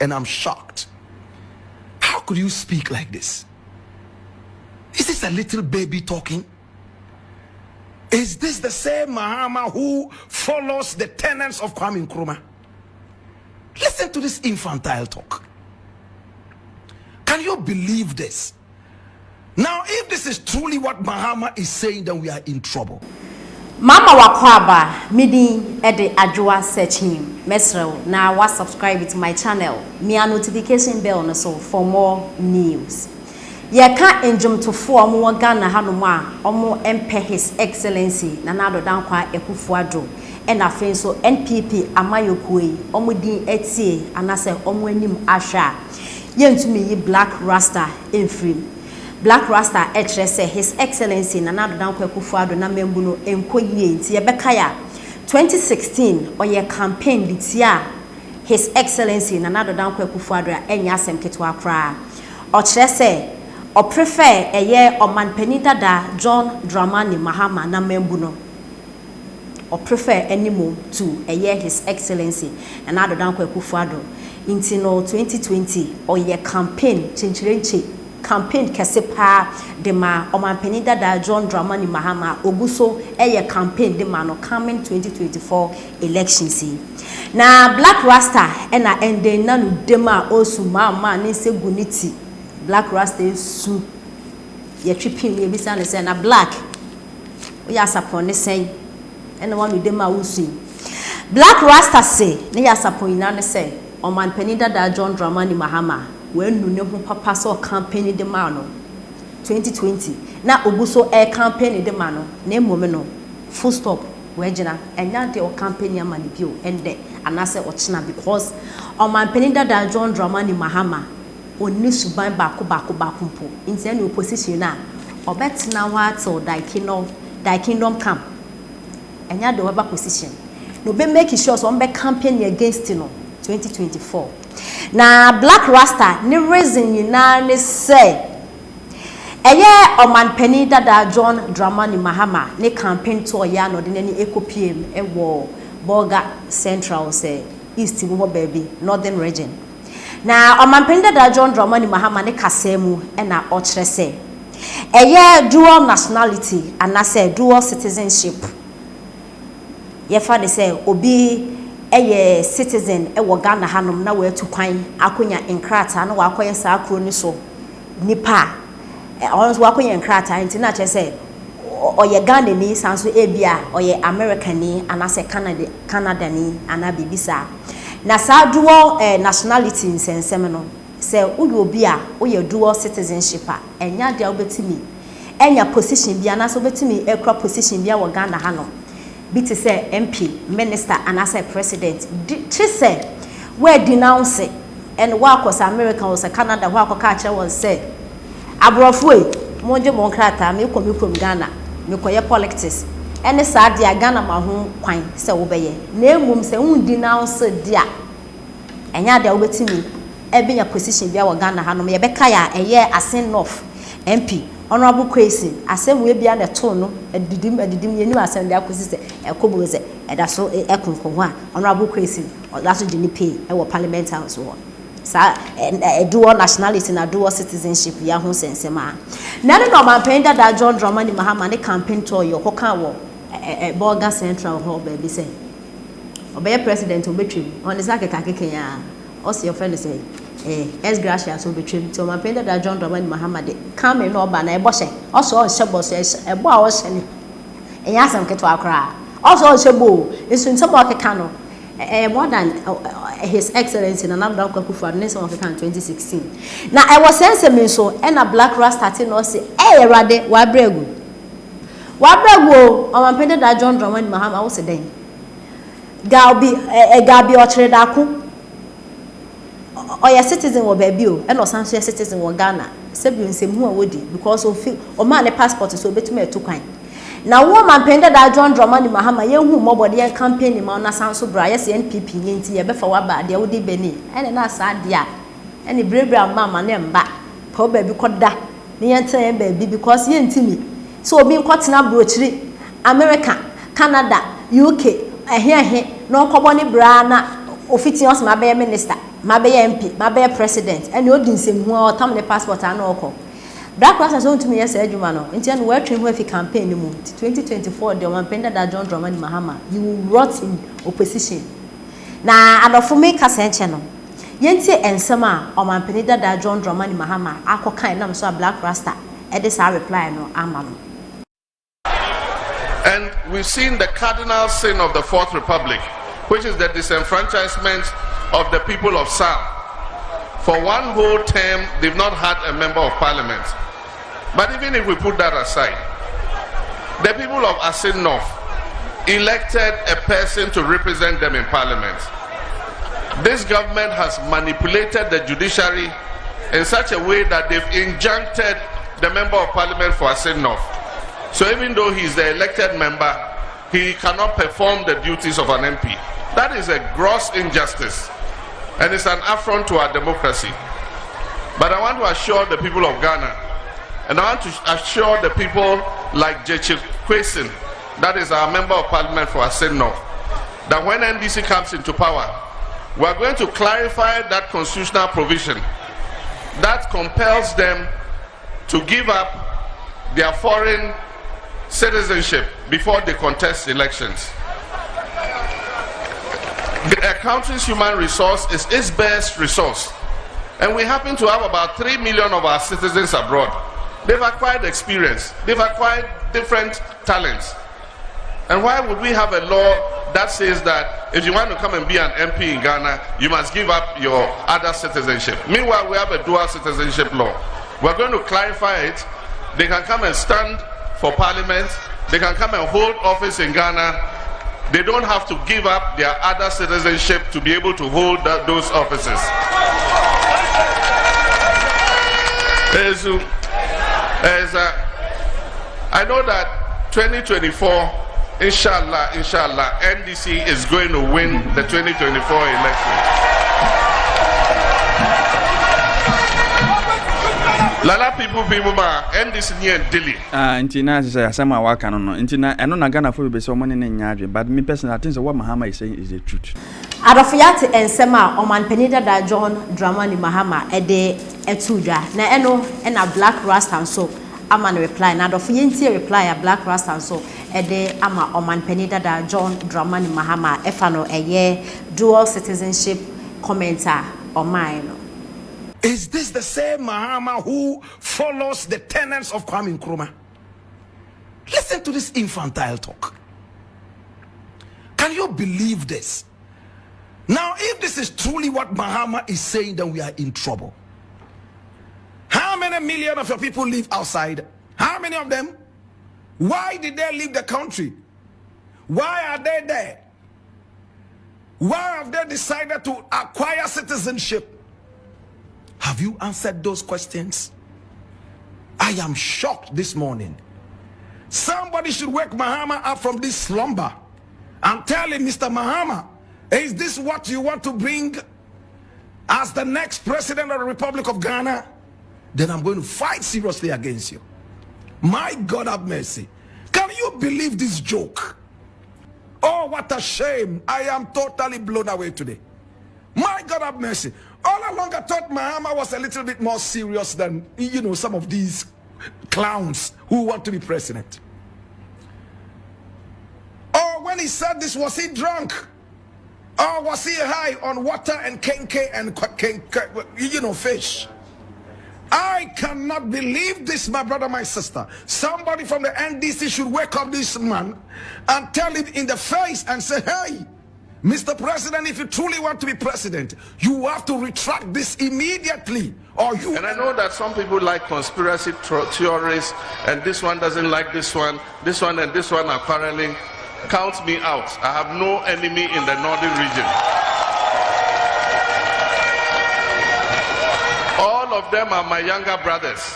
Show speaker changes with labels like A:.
A: and I'm shocked. How could you speak like this? Is this a little baby talking? Is this the same Mahama who follows the tenets of Kwame Nkrumah? Listen to this infantile talk. Can you believe this? Now, if this is truly what Mahama is saying, then we are in trouble.
B: Mama wakwaba midi ede adwa search him mesrel na wa subscribe to my channel me a notification bell no so for more news. Ye ka enjum to fo omo Ghana hanom a omo empe his excellency Nana Addo Dankwa Akufo-Addo and afen so NPP amayokue omo din etie anase omo anim ahwa yentumi yi Black Rasta enfrim. Black Rasta say His Excellency Nana Addo Dankwa Akufo-Addo na membu no enkoyie nti ye beka ya 2016 oye campaign litia His Excellency Nana Addo Dankwa Akufo-Addo enya asem ketwa kra o say o prefer eye omanpani dada John Dramani Mahama na membu no o prefer anymore to eye His Excellency Nana Addo Dankwa Akufo-Addo nti no 2020 oye campaign chenchirenche campaign kesepa de ma omanpani dada John Dramani Mahama oguso eye campaign de ma no coming 2024 elections. Na Black Rasta ena ende nanu dema osu ma ne se guniti Black Rasta su ye twipin ye bisa ne se na Black o ya sapon ne sen ena wanu dema osu Black Rasta se ne ya sapon ina ne se omanpani dada John Dramani Mahama when no papa so campaign de mano 2020 na oguso campaign de mano na mmome no full stop we gina enya de o campaign ya manipio ende anase o china because o man penny dada John Dramani Mahama oni suban bako mpo nti any opposition na obetina wa till die kingdom come enya de we position no be make sure so be campaign against no 2024. Na Black Rasta ni reason yina ni say eye omanpani dada John Dramani Mahama ni campaign to ya no de nani ekopiem ewo Borga Central say East mo baby Northern region. Na omanpani dada John Dramani Mahama ni kasemu e na o kire say eye dual nationality and na say dual citizenship. Ye fa de say obi eye citizen ewo Ghana hanom na we tu kwan akonya enkrata na wakoye sa akro ni so nipa onso wakoye enkrata nti na che say oye Ghana ni sanso ebia oye American ni anase Canada ni ana bibisa na sa dual nationality nsensem no say uyo obi a oye dual citizenship a enya dia obetimi enya position bia na so obetimi ekra position bia wo Ghana hanom biti say MP minister and as a president she say we denounce it and work was America was a Canada work culture was say abrofo monje monkrata me komi from Ghana me koye politics any sad dia Ghana ma ho kwan say wo beye na emum say un denounce dia enya dia obetimi e be ya position bia wo Ghana hanom ye beka ya eye asen north MP honorable Kwesi asem we bia na to no adidim yeni asem de akosi se ekobo se eda so ekonko ho a honorable Kwesi that so jini pay e wo parliament house ho sa dual nationality na dual citizenship ya ho sensema na no man penda da John Dramani Mahama ne campaign to yo hoka wo Borga Central ho ba bi se obey president obetwem on the sake kakeke ya o se your friend say gracias so between to my penda da John Dramani Mahama de come no ba na ebo hye also on shebo so ebo a wo hye ni enya asem keto akra also on shebo esu nsem o keka no more than His Excellency Nana Addo Dankwa Akufo-Addo nese o keka 2016 na I was sense me so na Black Rasta te no say erade wa bregu o my penda da John Dramani Mahama wo se den gabi o kire da ko oya citizen wo baby o e no sanso citizen wo Ghana sebi nsemu a wodi because of o ma ne passport so betuma etukwan na wo man penda da John Dramani Mahama ye hu mobode ye campaign ma na sanso bra ye se NPP nti ye befa wa ba de wodi beni ene na sa de a ene brebra mama ne mba pa baby koda ne ye ntan ye baby because ye ntimi so obi nkotena brochiri America Canada UK ehe no kobo ne bra na officials ma be minister ma be MP ma be president and you odi nsem hu o tam ne passport an oko Black Rasta so ntumi yes adwuma no ntia no watwe hu afi campaign ni mu 2024 the man penda da John Dramani Mahama you rot in opposition na adofo me ka senche no yenti ensem a o man penda da John Dramani Mahama akokan nam so Black Rasta e dey sa reply no ama no.
C: And we've seen the cardinal sin of the Fourth Republic, which is the disenfranchisement of the people of Sam. For one whole term, they've not had a member of parliament. But even if we put that aside, the people of Asin North elected a person to represent them in parliament. This government has manipulated the judiciary in such a way that they've injuncted the member of parliament for Asin North. So even though he's the elected member, he cannot perform the duties of an MP. That is a gross injustice, and it's an affront to our democracy. But I want to assure the people of Ghana, and I want to assure the people like JDM, that is our member of parliament for Asin North, that when NDC comes into power, we are going to clarify that constitutional provision that compels them to give up their foreign citizenship before they contest elections. A country's human resource is its best resource, and we happen to have about 3 million of our citizens abroad. They've acquired experience, they've acquired different talents. And why would we have a law that says that if you want to come and be an MP in Ghana, you must give up your other citizenship? Meanwhile, we have a dual citizenship law. We're going to clarify it. They can come and stand for parliament, they can come and hold office in Ghana. They don't have to give up their other citizenship to be able to hold those offices. I know that 2024, inshallah, NDC is going to win the 2024 election. Lala people ma NDC near Delhi.
D: Intina say asema waka no. Intina eno na Ghana for be so money na nyadwe, but me personally I think what Mahama is saying is the truth.
B: Adofiyate ensema oman penida da John Dramani Mahama ede etudwa na eno na Black Rasta so ama no reply na adofiyenti reply a Black Rasta so ede ama oman penida da John Dramani Mahama efa no eye dual citizenship commenter on mine.
A: Is this the same Mahama who follows the tenets of Kwame Nkrumah? Listen to this infantile talk. Can you believe this? Now, if this is truly what Mahama is saying, then we are in trouble. How many million of your people live outside? How many of them? Why did they leave the country? Why are they there? Why have they decided to acquire citizenship? Have you answered those questions? I am shocked this morning. Somebody should wake Mahama up from this slumber and tell him, Mr. Mahama, is this what you want to bring as the next president of the Republic of Ghana? Then I'm going to fight seriously against you. My God have mercy. Can you believe this joke? Oh, what a shame. I am totally blown away today. My God have mercy. All along I thought Mahama was a little bit more serious than, you know, some of these clowns who want to be president. Oh, when he said this, was he drunk? Or was he high on water and kenke and you know, fish? I cannot believe this, my brother, my sister. Somebody from the NDC should wake up this man and tell him in the face and say, hey, Mr. President, if you truly want to be president, you have to retract this immediately. Or you.
C: And I know that some people like conspiracy theories, and this one doesn't like this one and this one are quarreling. Count me out. I have no enemy in the northern region. All of them are my younger brothers.